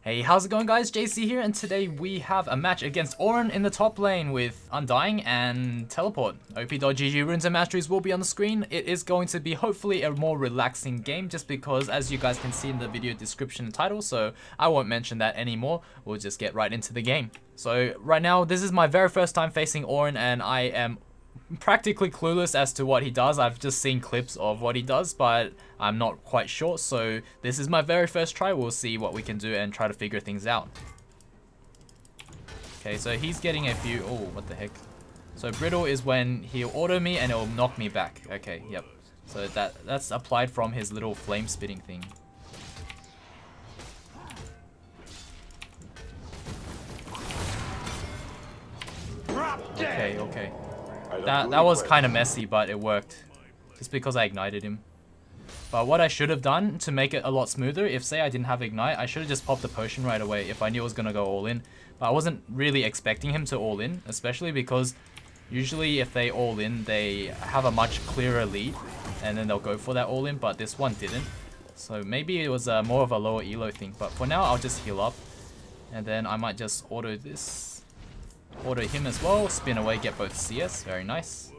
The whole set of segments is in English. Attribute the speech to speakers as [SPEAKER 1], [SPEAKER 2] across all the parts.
[SPEAKER 1] Hey, how's it going guys? JaySea here, and today we have a match against Ornn in the top lane with Undying and TheLilTeaPot. OP.GG runes and masteries will be on the screen. It is going to be hopefully a more relaxing game just because, as you guys can see in the video description and title, so I won't mention that anymore. We'll just get right into the game. So right now, this is my very first time facing Ornn, and I am practically clueless as to what he does. I've just seen clips of what he does, but I'm not quite sure, so this is my very first try. We'll see what we can do and try to figure things out. Okay, so he's getting a few... oh, what the heck. So brittle is when he'll auto me and it'll knock me back. Okay, yep. So that's applied from his little flame spitting thing. Okay. That was kind of messy, but it worked. Just because I ignited him. But what I should have done to make it a lot smoother, if say I didn't have ignite, I should have just popped the potion right away if I knew it was going to go all in. But I wasn't really expecting him to all in, especially because usually if they all in, they have a much clearer lead. And then they'll go for that all in, but this one didn't. So maybe it was more of a lower elo thing. But for now, I'll just heal up. And then I might just auto this. Auto him as well, spin away, get both CS, very nice.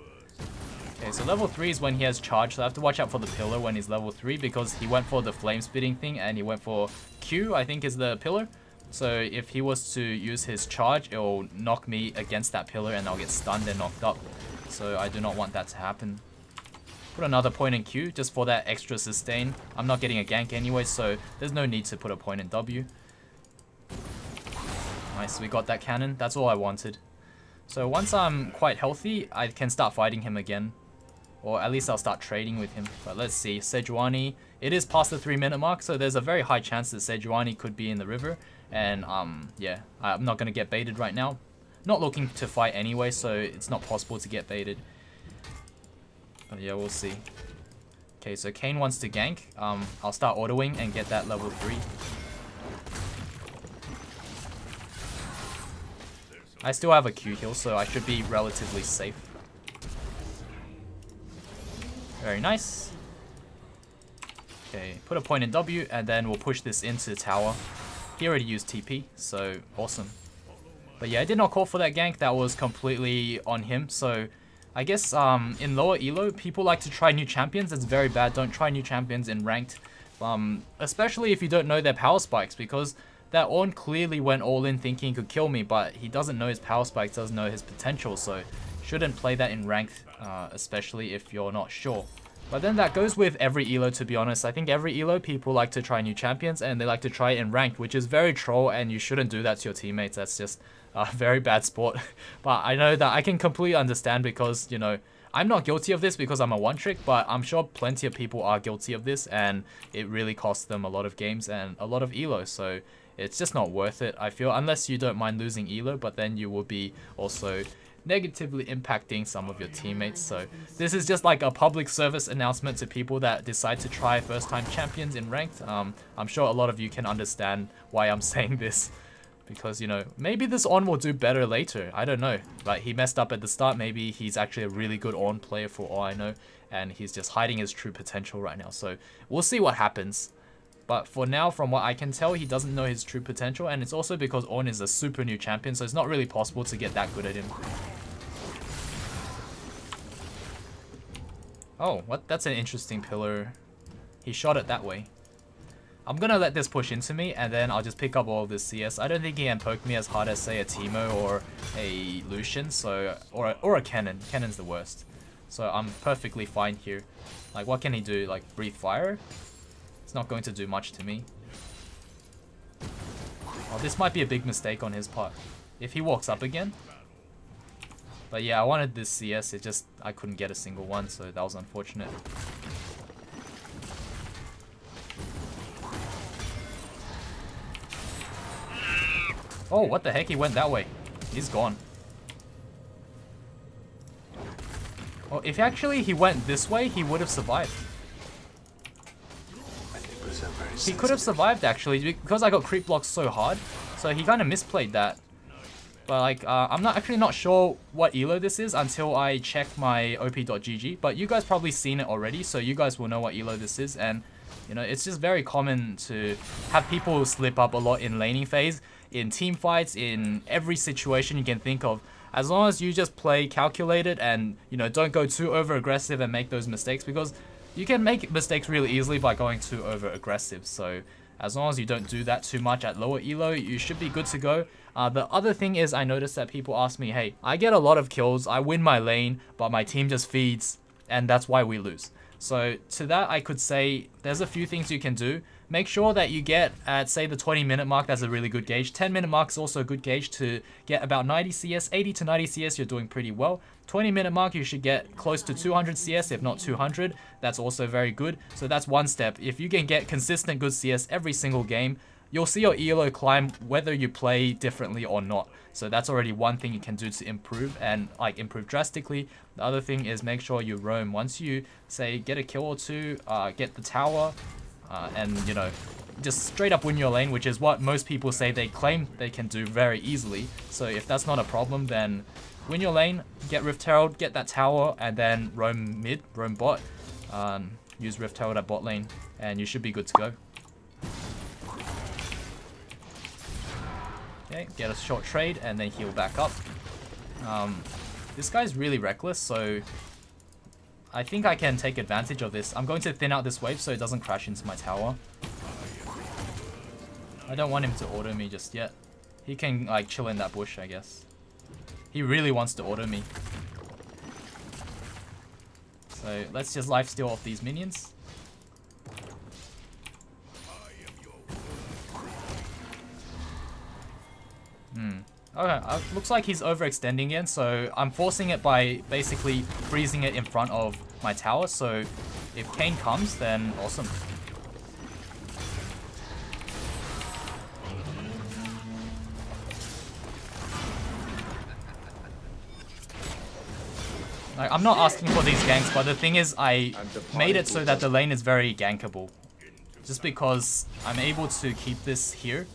[SPEAKER 1] Okay, so level 3 is when he has charge, so I have to watch out for the pillar when he's level 3 because he went for the flame spitting thing and he went for Q, I think is the pillar. So if he was to use his charge, it'll knock me against that pillar and I'll get stunned and knocked up. So I do not want that to happen. Put another point in Q just for that extra sustain. I'm not getting a gank anyway, so there's no need to put a point in W. Nice, we got that cannon. That's all I wanted. So once I'm quite healthy, I can start fighting him again. Or at least I'll start trading with him. But let's see. Sejuani, it is past the 3-minute mark, so there's a very high chance that Sejuani could be in the river. And yeah, I'm not going to get baited right now. Not looking to fight anyway, so it's not possible to get baited. But yeah, we'll see. Okay, so Kayn wants to gank. I'll start autoing and get that level 3. I still have a Q heal, so I should be relatively safe. Very nice. Okay, put a point in W, and then we'll push this into the tower. He already used TP, so awesome. But yeah, I did not call for that gank. That was completely on him. So I guess in lower elo, people like to try new champions. It's very bad. Don't try new champions in ranked. Especially if you don't know their power spikes, because that Ornn clearly went all in thinking he could kill me, but he doesn't know his power spikes, doesn't know his potential, so shouldn't play that in ranked, especially if you're not sure. But then that goes with every elo, to be honest. I think every elo, people like to try new champions, and they like to try it in ranked, which is very troll, and you shouldn't do that to your teammates. That's just a very bad sport. But I know that I can completely understand because, you know, I'm not guilty of this because I'm a one-trick, but I'm sure plenty of people are guilty of this, and it really costs them a lot of games and a lot of elo, so it's just not worth it, I feel, unless you don't mind losing elo, but then you will be also negatively impacting some of your teammates. So this is just like a public service announcement to people that decide to try first-time champions in ranked. I'm sure a lot of you can understand why I'm saying this, because, you know, maybe this Ornn will do better later. I don't know. Like, he messed up at the start. Maybe he's actually a really good Ornn player for all I know, and he's just hiding his true potential right now. So we'll see what happens. But for now, from what I can tell, he doesn't know his true potential, and it's also because Ornn is a super new champion, so it's not really possible to get that good at him. Oh, what? That's an interesting pillar. He shot it that way. I'm gonna let this push into me, and then I'll just pick up all of this CS. I don't think he can poke me as hard as, say, a Teemo or a Lucian, so or a Cannon. Cannon's the worst. So I'm perfectly fine here. Like, what can he do? Like, breathe fire? It's not going to do much to me. Oh, this might be a big mistake on his part. If he walks up again. But yeah, I wanted this CS. It just, I couldn't get a single one, so that was unfortunate. Oh, what the heck? He went that way. He's gone. Oh, if actually he went this way, he would have survived. He could have survived actually because I got creep blocked so hard, so he kind of misplayed that. But like, I'm not sure what elo this is until I check my op.gg. But you guys probably seen it already, so you guys will know what elo this is. And You know, it's just very common to have people slip up a lot in laning phase, in team fights, in every situation you can think of. As long as you just play calculated and, you know, don't go too over aggressive and make those mistakes, because you can make mistakes really easily by going too over aggressive. So as long as you don't do that too much at lower elo, you should be good to go. The other thing is, I noticed that people ask me, hey, I get a lot of kills, I win my lane, but my team just feeds, and that's why we lose. So to that, I could say there's a few things you can do. Make sure that you get at, say, the 20-minute mark. That's a really good gauge. 10-minute mark is also a good gauge to get about 90 CS. 80 to 90 CS, you're doing pretty well. 20-minute mark, you should get close to 200 CS, if not 200. That's also very good. So that's one step. If you can get consistent good CS every single game, you'll see your elo climb whether you play differently or not. So that's already one thing you can do to improve, and like improve drastically. The other thing is make sure you roam. Once you, say, get a kill or two, get the tower, and, you know, just straight up win your lane, which is what most people say they claim they can do very easily. So if that's not a problem, then win your lane, get Rift Herald, get that tower, and then roam mid, roam bot, use Rift Herald at bot lane, and you should be good to go. Okay, get a short trade and then heal back up. This guy's really reckless, so I think I can take advantage of this. I'm going to thin out this wave so it doesn't crash into my tower. I don't want him to auto me just yet. He can like chill in that bush, I guess. He really wants to auto me. So let's just lifesteal off these minions. Okay, looks like he's overextending again, so I'm forcing it by basically freezing it in front of my tower, so if Kayn comes, then awesome. Like, I'm not asking for these ganks, but the thing is I made it so that the lane is very gankable. Just because I'm able to keep this here.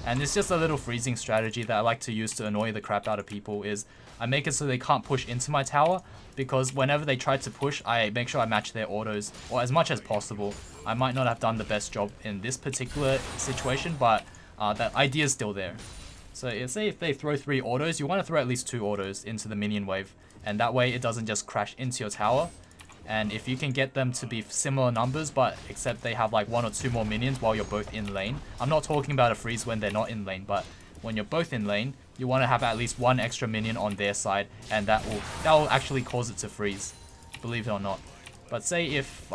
[SPEAKER 1] And it's just a little freezing strategy that I like to use to annoy the crap out of people, is I make it so they can't push into my tower, because whenever they try to push, I make sure I match their autos, or as much as possible. I might not have done the best job in this particular situation, but that idea is still there. So say if they throw 3 autos, you want to throw at least 2 autos into the minion wave, and that way it doesn't just crash into your tower. And if you can get them to be similar numbers, but except they have like 1 or 2 more minions while you're both in lane. I'm not talking about a freeze when they're not in lane, but when you're both in lane, you want to have at least 1 extra minion on their side, and that will actually cause it to freeze, believe it or not. But say if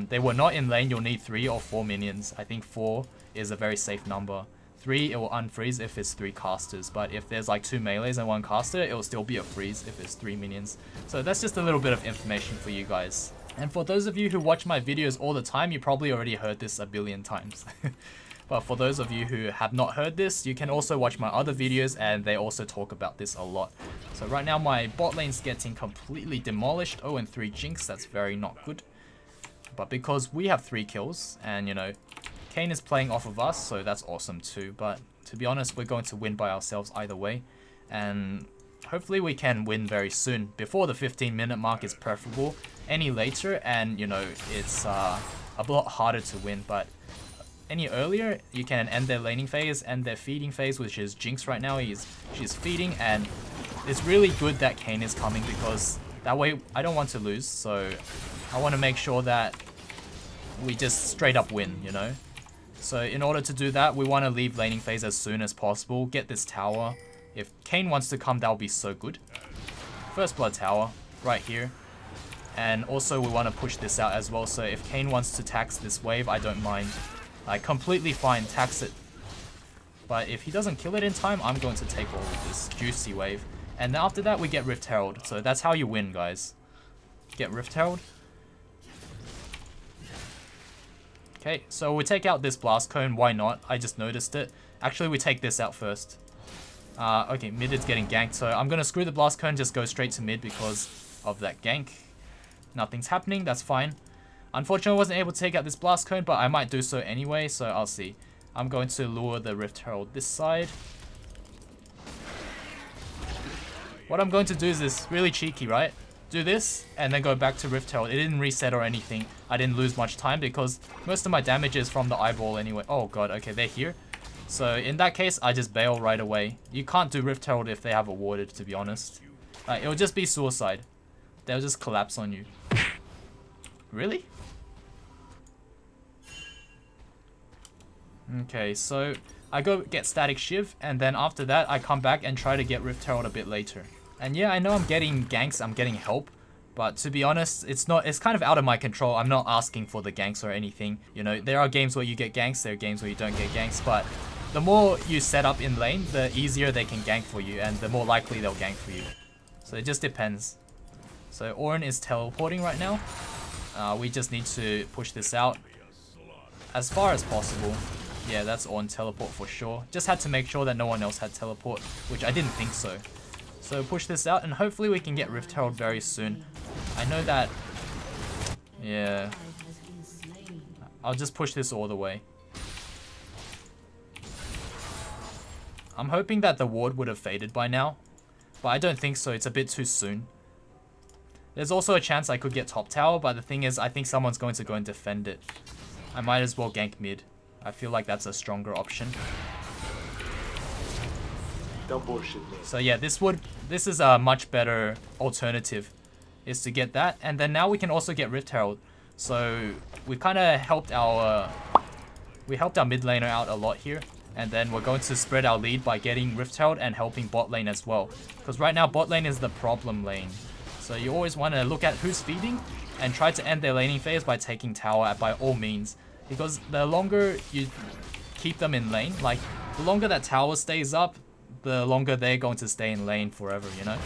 [SPEAKER 1] they were not in lane, you'll need 3 or 4 minions. I think 4 is a very safe number. 3, it will unfreeze if it's 3 casters, but if there's like 2 melees and 1 caster, it will still be a freeze if it's 3 minions. So that's just a little bit of information for you guys. And for those of you who watch my videos all the time, you probably already heard this a billion times. But for those of you who have not heard this, you can also watch my other videos and they also talk about this a lot. So right now my bot lane's getting completely demolished. 0-3 Jinx, that's very not good. But because we have 3 kills and, you know, Kayn is playing off of us, so that's awesome too. But to be honest, we're going to win by ourselves either way. And hopefully we can win very soon. Before the 15-minute mark is preferable. Any later and, you know, it's a lot harder to win. But any earlier, you can end their laning phase and their feeding phase, which is Jinx right now. She's feeding, and it's really good that Kayn is coming, because that way I don't want to lose. So I want to make sure that we just straight up win, you know. So in order to do that, we want to leave laning phase as soon as possible. Get this tower. If Kayn wants to come, that'll be so good. First blood tower right here. And also we want to push this out as well. So if Kayn wants to tax this wave, I don't mind. Like, completely fine, tax it. But if he doesn't kill it in time, I'm going to take all of this juicy wave. And then after that, we get Rift Herald. So that's how you win, guys. Get Rift Herald. Okay, so we take out this Blast Cone. Why not? I just noticed it. Actually, we take this out first. Okay, mid is getting ganked. So I'm going to screw the Blast Cone, just go straight to mid because of that gank. Nothing's happening, that's fine. Unfortunately, I wasn't able to take out this Blast Cone, but I might do so anyway, so I'll see. I'm going to lure the Rift Herald this side. What I'm going to do is this, really cheeky, right? do this and then go back to Rift Herald. It didn't reset or anything. I didn't lose much time because most of my damage is from the eyeball anyway. Oh god, okay, they're here. So in that case, I just bail right away. You can't do Rift Herald if they have a warded, to be honest. It'll just be suicide. They'll just collapse on you. Really? Okay, so I go get Static Shiv, and then after that, I come back and try to get Rift Herald a bit later. And yeah, I know I'm getting ganks, I'm getting help, but to be honest, it's kind of out of my control. I'm not asking for the ganks or anything. You know, there are games where you get ganks, there are games where you don't get ganks, but the more you set up in lane, the easier they can gank for you, and the more likely they'll gank for you. So it just depends. So Ornn is teleporting right now. We just need to push this out as far as possible. Yeah, that's Ornn teleport for sure. Just had to make sure that no one else had teleport, which I didn't think so. So push this out and hopefully we can get Rift Herald very soon. I know that... Yeah. I'll just push this all the way. I'm hoping that the ward would have faded by now, but I don't think so. It's a bit too soon. There's also a chance I could get top tower, but the thing is, I think someone's going to go and defend it. I might as well gank mid. I feel like that's a stronger option.
[SPEAKER 2] Don't bullshit me.
[SPEAKER 1] So yeah, this is a much better alternative, is to get that, and then now we can also get Rift Herald. So we kind of helped our mid laner out a lot here, and then we're going to spread our lead by getting Rift Herald and helping bot lane as well. Because right now bot lane is the problem lane. So you always want to look at who's feeding and try to end their laning phase by taking tower by all means. Because the longer you keep them in lane, like the longer that tower stays up, the longer they're going to stay in lane forever, you know?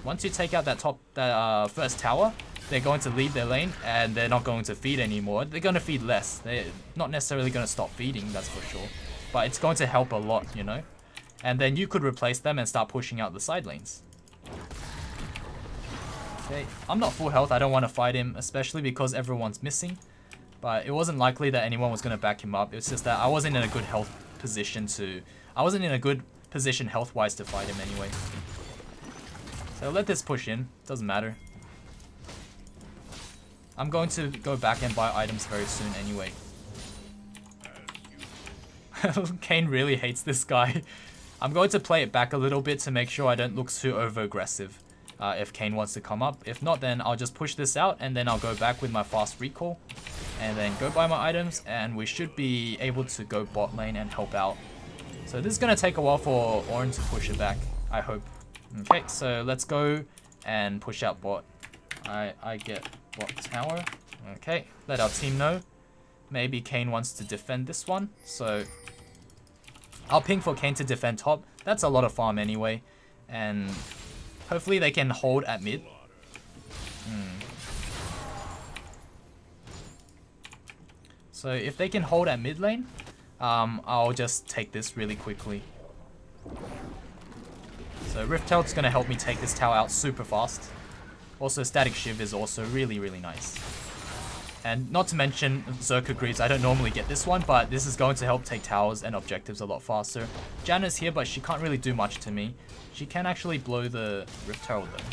[SPEAKER 1] Once you take out that first tower, they're going to leave their lane and they're not going to feed anymore. They're going to feed less. They're not necessarily going to stop feeding, that's for sure. But it's going to help a lot, you know? And then you could replace them and start pushing out the side lanes. Okay, I'm not full health. I don't want to fight him, especially because everyone's missing. But it wasn't likely that anyone was going to back him up. It's just that I wasn't in a good health position health-wise to fight him anyway. So let this push in. Doesn't matter. I'm going to go back and buy items very soon anyway. Kayn really hates this guy. I'm going to play it back a little bit to make sure I don't look too over-aggressive if Kayn wants to come up. If not, then I'll just push this out and then I'll go back with my fast recall and then go buy my items, and we should be able to go bot lane and help out. So this is going to take a while for Ornn to push it back, I hope. Okay, so let's go and push out bot. I get bot tower. Okay, let our team know. Maybe Kayn wants to defend this one, so I'll ping for Kayn to defend top. That's a lot of farm anyway, and hopefully they can hold at mid. So if they can hold at mid lane, I'll just take this really quickly. So Rift Herald's going to help me take this tower out super fast. Also Static Shiv is also really, really nice. And not to mention Zerker Greaves. I don't normally get this one, but this is going to help take towers and objectives a lot faster. Janna's here, but she can't really do much to me. She can actually blow the Rift Herald though.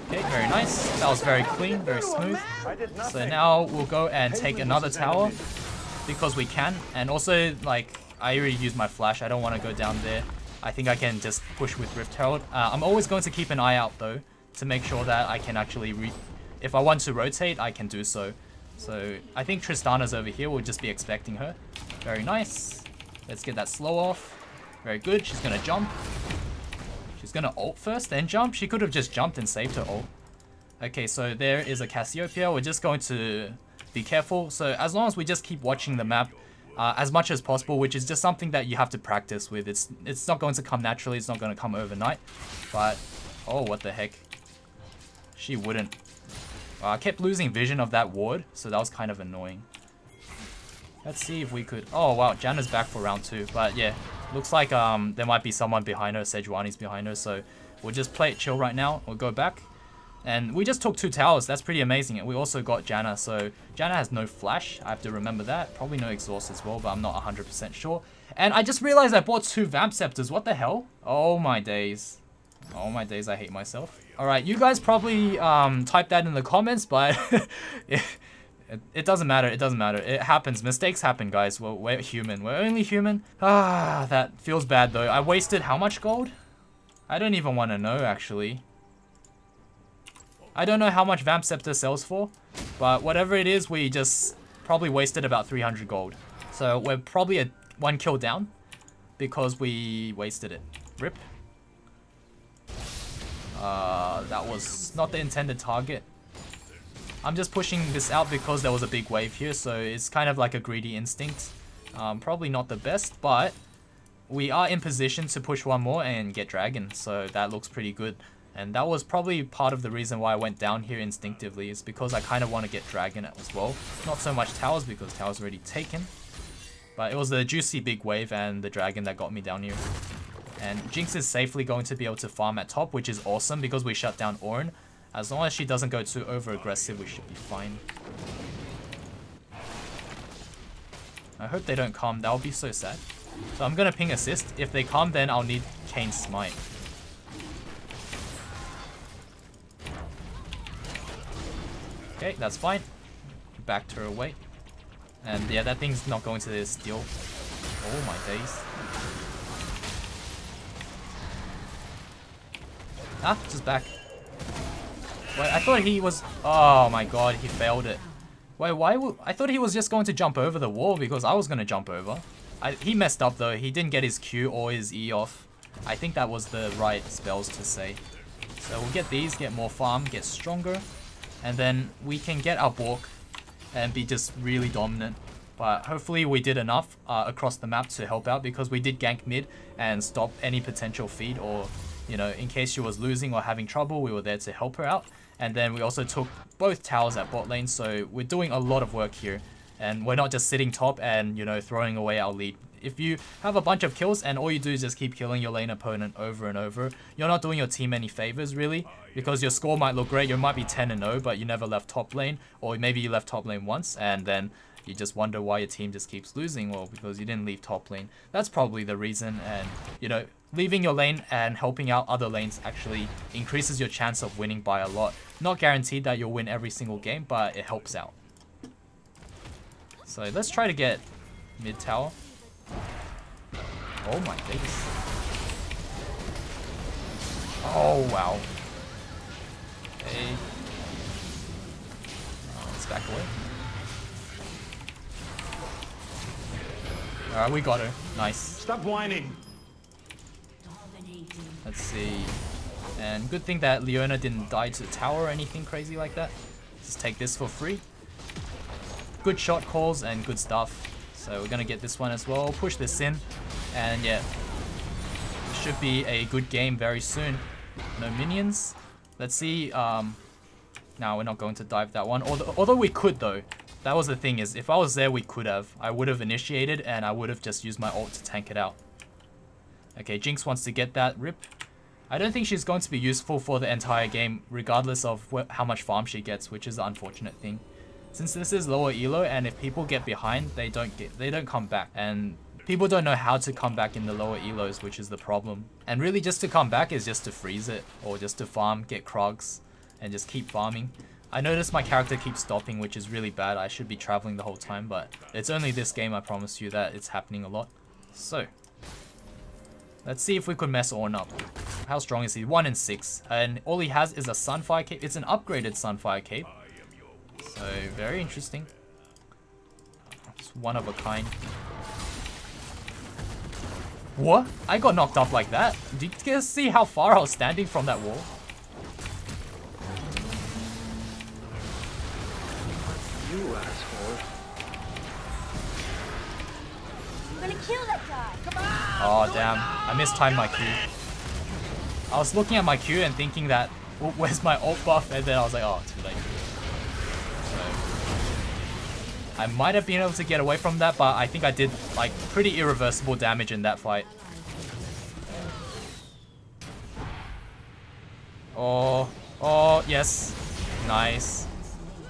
[SPEAKER 1] Okay, very nice. That was very clean, very smooth. So now we'll go and take another tower because we can. And also, like, I already used my flash. I don't want to go down there. I think I can just push with Rift Herald. I'm always going to keep an eye out though to make sure that I can actually if I want to rotate, I can do so. So I think Tristana's over here. We'll just be expecting her. Very nice. Let's get that slow off. Very good. She's going to jump. She's going to ult first, then jump. She could have just jumped and saved her ult. Okay, so there is a Cassiopeia. We're just going to be careful. So as long as we just keep watching the map as much as possible, which is just something that you have to practice with. It's not going to come naturally. It's not going to come overnight. But, oh, what the heck. She wouldn't. I kept losing vision of that ward, so that was kind of annoying. Let's see if we could... Oh, wow, Janna's back for round 2. But, yeah, looks like there might be someone behind her. Sejuani's behind her, so we'll just play it chill right now. We'll go back. And we just took 2 towers. That's pretty amazing. And we also got Janna. So Janna has no flash. I have to remember that. Probably no exhaust as well, but I'm not 100% sure. And I just realized I bought 2 Vamp Scepters. What the hell? Oh my days. Oh my days, I hate myself. Alright, you guys probably type that in the comments, but it doesn't matter. It doesn't matter. It happens. Mistakes happen, guys. We're human. We're only human. Ah, that feels bad though. I wasted how much gold? I don't even want to know, actually. I don't know how much Vamp Scepter sells for, but whatever it is, we just probably wasted about 300 gold. So we're probably a 1 kill down because we wasted it. Rip. That was not the intended target. I'm just pushing this out because there was a big wave here, so it's kind of like a greedy instinct. Probably not the best, but we are in position to push 1 more and get dragon, so that looks pretty good. And that was probably part of the reason why I went down here instinctively, is because I kind of want to get dragon as well. Not so much towers because towers already taken, but it was the juicy big wave and the dragon that got me down here. And Jinx is safely going to be able to farm at top, which is awesome because we shut down Ornn. As long as she doesn't go too over-aggressive, we should be fine. I hope they don't come. That would be so sad. So I'm going to ping assist. If they come, then I'll need Kane's smite. Okay, that's fine. Backed her away. And yeah, that thing's not going to steal. Oh my days. Ah, just back. Wait, I thought he was... Oh my god, he failed it. Wait, why would... I thought he was just going to jump over the wall because I was going to jump over. He messed up though. He didn't get his Q or his E off. I think that was the right spells to say. So we'll get these, get more farm, get stronger. And then we can get our Bork and be just really dominant. But hopefully we did enough across the map to help out because we did gank mid and stop any potential feed, or, you know, in case she was losing or having trouble, we were there to help her out. And then we also took both towers at bot lane, so we're doing a lot of work here. And we're not just sitting top and, you know, throwing away our lead. If you have a bunch of kills and all you do is just keep killing your lane opponent over and over, you're not doing your team any favors really, because your score might look great. You might be 10-0, but you never left top lane, or maybe you left top lane once and then you just wonder why your team just keeps losing. Well, because you didn't leave top lane. That's probably the reason. And, you know, leaving your lane and helping out other lanes actually increases your chance of winning by a lot. Not guaranteed that you'll win every single game, but it helps out. So let's try to get mid tower. Oh my goodness. Oh wow. Okay. Let's back away. Alright, we got her. Nice.
[SPEAKER 3] Stop whining.
[SPEAKER 1] Let's see. And good thing that Leona didn't die to the tower or anything crazy like that. Just take this for free. Good shot calls and good stuff. So we're gonna get this one as well. Push this in. And yeah. It should be a good game very soon. No minions. Let's see. No, we're not going to dive that one. Although we could though. That was the thing, is if I was there we could have. I would have initiated and I would have just used my ult to tank it out. Okay, Jinx wants to get that rip. I don't think she's going to be useful for the entire game, regardless of how much farm she gets, which is the unfortunate thing. Since this is lower elo, and if people get behind, they don't come back, and people don't know how to come back in the lower elos, which is the problem. And really, just to come back is just to freeze it, or just to farm, get Krogs, and just keep farming. I noticed my character keeps stopping, which is really bad. I should be traveling the whole time, but it's only this game. I promise you that it's happening a lot. So let's see if we could mess Ornn up. How strong is he? 1 in 6. And all he has is a Sunfire Cape. It's an upgraded Sunfire Cape. So, very interesting. It's one of a kind. What? I got knocked off like that? Did you guys see how far I was standing from that wall?
[SPEAKER 2] You asshole.
[SPEAKER 4] I'm gonna kill that guy. Come on!
[SPEAKER 1] Oh damn, I mistimed my Q. I was looking at my Q and thinking that, well, where's my ult buff? And then I was like, oh, too late. So, I might have been able to get away from that, but I think I did like pretty irreversible damage in that fight. Oh, Oh, yes. Nice.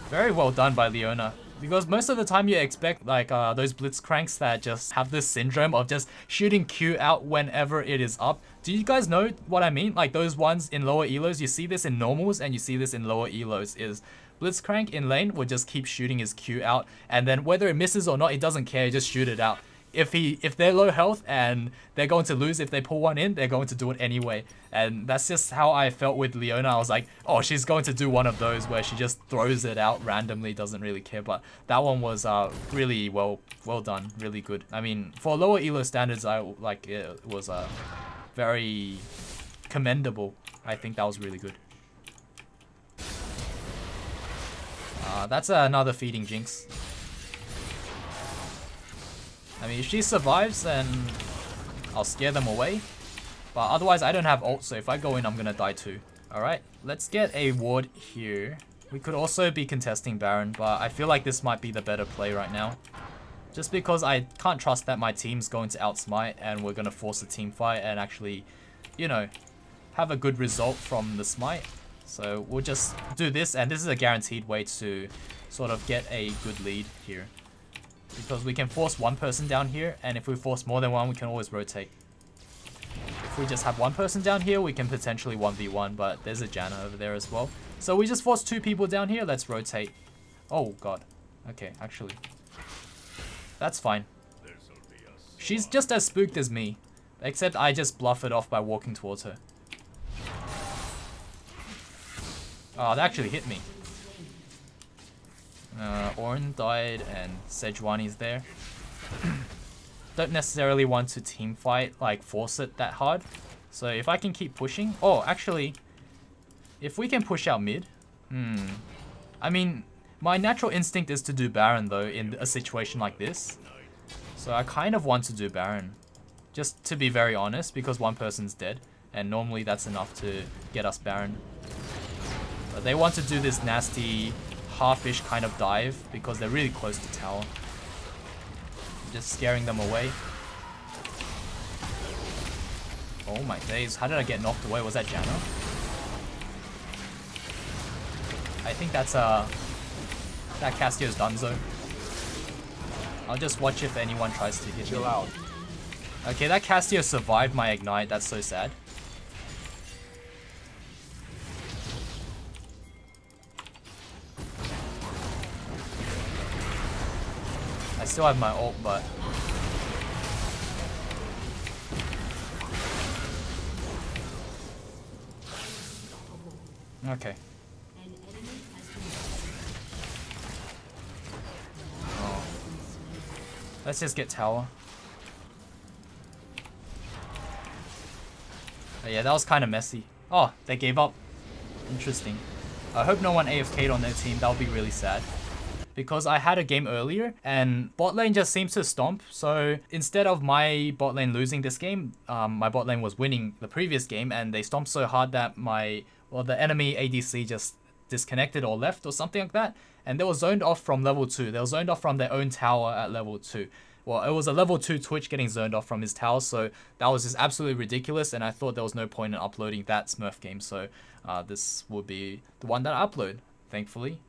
[SPEAKER 1] Very well done by Leona. Because most of the time you expect like those blitzcranks that just have this syndrome of just shooting Q out whenever it is up. Do you guys know what I mean? Like those ones in lower elos, you see this in normals and you see this in lower elos, is blitzcrank in lane will just keep shooting his Q out, and then whether it misses or not, he doesn't care, just shoot it out. If they're low health and they're going to lose, if they pull one in, they're going to do it anyway. And that's just how I felt with Leona. I was like, oh, she's going to do one of those where she just throws it out randomly, doesn't really care. But that one was really well done, really good. I mean, for lower elo standards, it was very commendable. I think that was really good. That's another feeding Jinx. I mean, if she survives, then I'll scare them away. But otherwise, I don't have ult, so if I go in, I'm gonna die too. Alright, let's get a ward here. We could also be contesting Baron, but I feel like this might be the better play right now. Just because I can't trust that my team's going to outsmite, and we're gonna force a team fight and actually, you know, have a good result from the smite. So we'll just do this, and this is a guaranteed way to sort of get a good lead here. Because we can force one person down here, and if we force more than one, we can always rotate. If we just have one person down here, we can potentially 1v1, but there's a Janna over there as well. So we just force two people down here, let's rotate. Oh god. Okay, actually. That's fine. She's just as spooked as me, except I just bluff it off by walking towards her. Oh, that actually hit me. Ornn died and Sejuani's there. Don't necessarily want to team fight, like force it that hard. So if I can keep pushing... Oh, actually, if we can push out mid... I mean, my natural instinct is to do Baron though in a situation like this. So I kind of want to do Baron. Just to be very honest, because one person's dead. And normally that's enough to get us Baron. But they want to do this nasty... half-ish kind of dive because they're really close to tower. Just scaring them away. Oh my days, how did I get knocked away? Was that Janna? I think that's that Cassio's donezo. I'll just watch if anyone tries to hit me.
[SPEAKER 2] Chill out.
[SPEAKER 1] Okay, that Cassio survived my ignite, that's so sad. I still have my ult, but... Okay. Oh. Let's just get tower. Oh, yeah, that was kind of messy. Oh, they gave up. Interesting. I hope no one AFK'd on their team. That would be really sad. Because I had a game earlier and bot lane just seems to stomp. So instead of my bot lane losing this game, my bot lane was winning the previous game, and they stomped so hard that the enemy ADC just disconnected or left or something like that. And they were zoned off from level 2. They were zoned off from their own tower at level 2. Well, it was a level 2 Twitch getting zoned off from his tower, so that was just absolutely ridiculous, and I thought there was no point in uploading that Smurf game, so this would be the one that I upload, thankfully.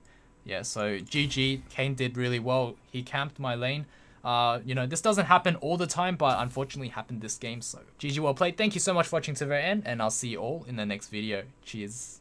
[SPEAKER 1] Yeah, so GG, Kane did really well. He camped my lane. You know, this doesn't happen all the time, but unfortunately happened this game, so GG, well played. Thank you so much for watching to the very end, and I'll see you all in the next video. Cheers.